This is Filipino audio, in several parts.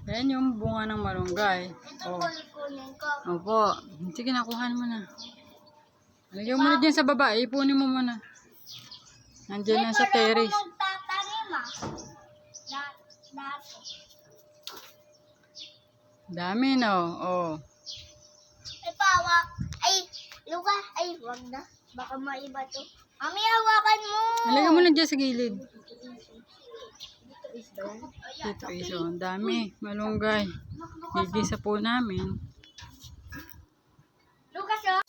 Ayan yung bunga ng malunggay. Oh. Opo. Sige, nakuhaan mo na. Lagyan mo na dyan sa baba. Ipunin mo muna. Nandiyan na sa terrace. Dami na, oh. Ay, pawa. Ay, Luka. Ay, wag na. Baka maiba to. Mami, hawakan mo. Nalagyan mo lang dyan sa gilid. Dito is, oh. Ang dami. Malunggay. Gigisa po namin. Lucas, oh.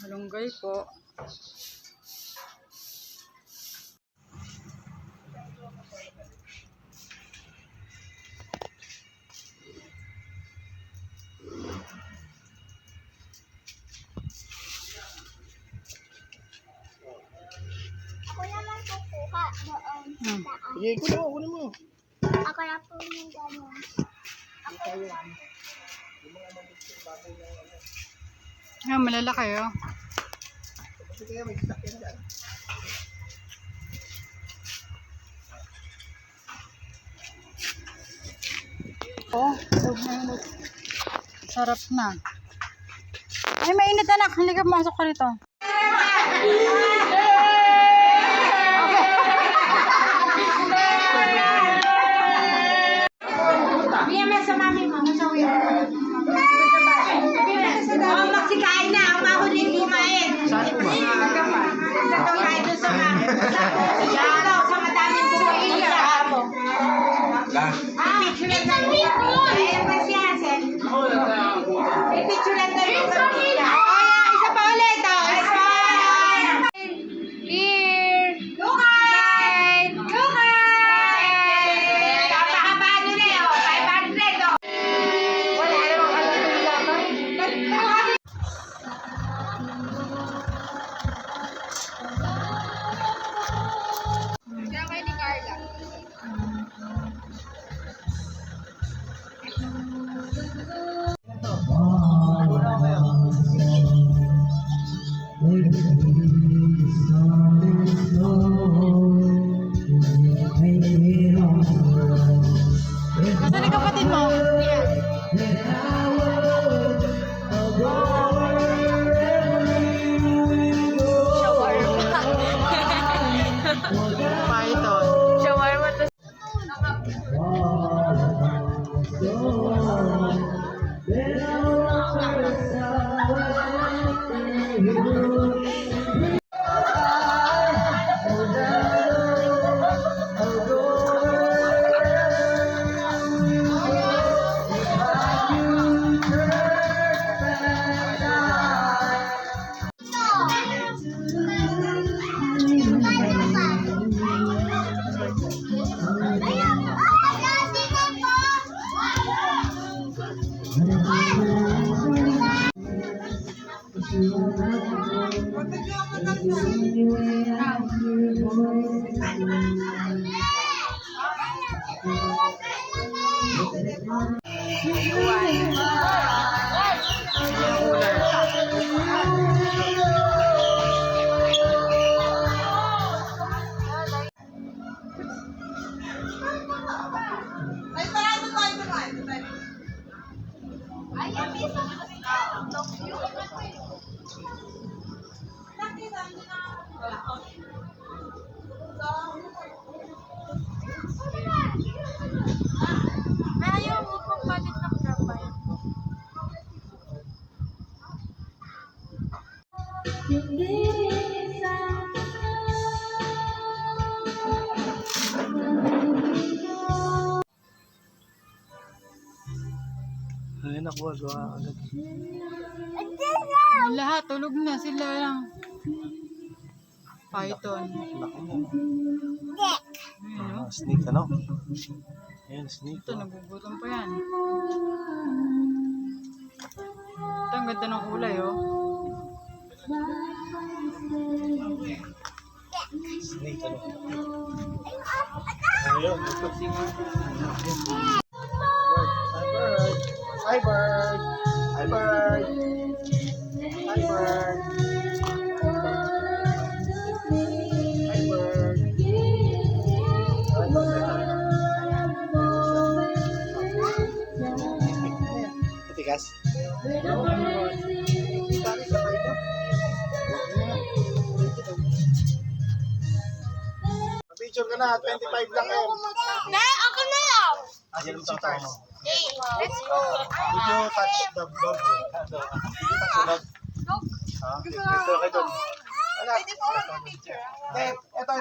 Malunggay po. Ako naman kukuha doon sa taas. Sige, kunin mo. Ako na po yung gano'n. Ah, malalaki, oh. Sige, may sasakyan dyan. Oh, sarap na. Ay, mainit anak. Halika, pumasok ka rito. Magsikain na. Ang mahuli kumain. Saan po ba? Sa kain doon sa mga. Sa madaming buhay sa amo. Picture lang tayo. Ayan pa si Hasen. Picture lang tayo. Isa pa ulit. Smile. Here. Smile. Kapakapano na yun. 500. Wala namang Nasaan yung kapatid mo? Python. Shawarma to. Ayaw mo pang palit ng graphite. Ay, naku, gawa agad. Lahat, tulog na sila lang. Python. Laki mo. Ayun, oh. Snake, ano? Ayan, snake. Ito, nagugutom pa yan. Ito, ang ganda ng kulay, oh. Snake, ano? Ayun, ito. Hi, bird. Hi, bird. Hi, bird. Hi, Hi, bird. Hi, bird. Matigas. Picture ka na, 25 lang eh. Ne, ako na lang. Ayan ang tayo mo. Let's go. Did you touch the dog? Did you touch the dog? Ha? Picture kayo doon. Pwede po ako picture. Ito.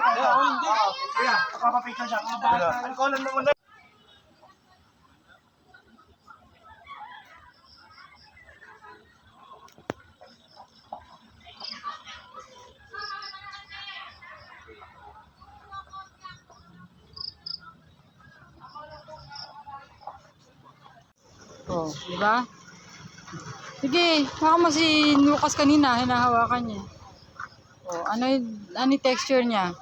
Kuya, papapicture siya. Alcoholan mo muna. Oh, di ba? Sige, baka mo si Lucas kanina, hinahawakan niya. Oh, ano yung texture niya?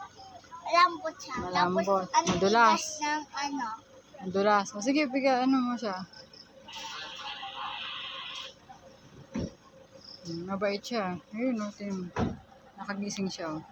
Malambot siya. Malambot. Tapos, ang Madulas. tigas ng ano. Ang dulas. O sige, ano mo siya. Mabait siya. Ayun, tingnan mo. Nakagising siya. Oh.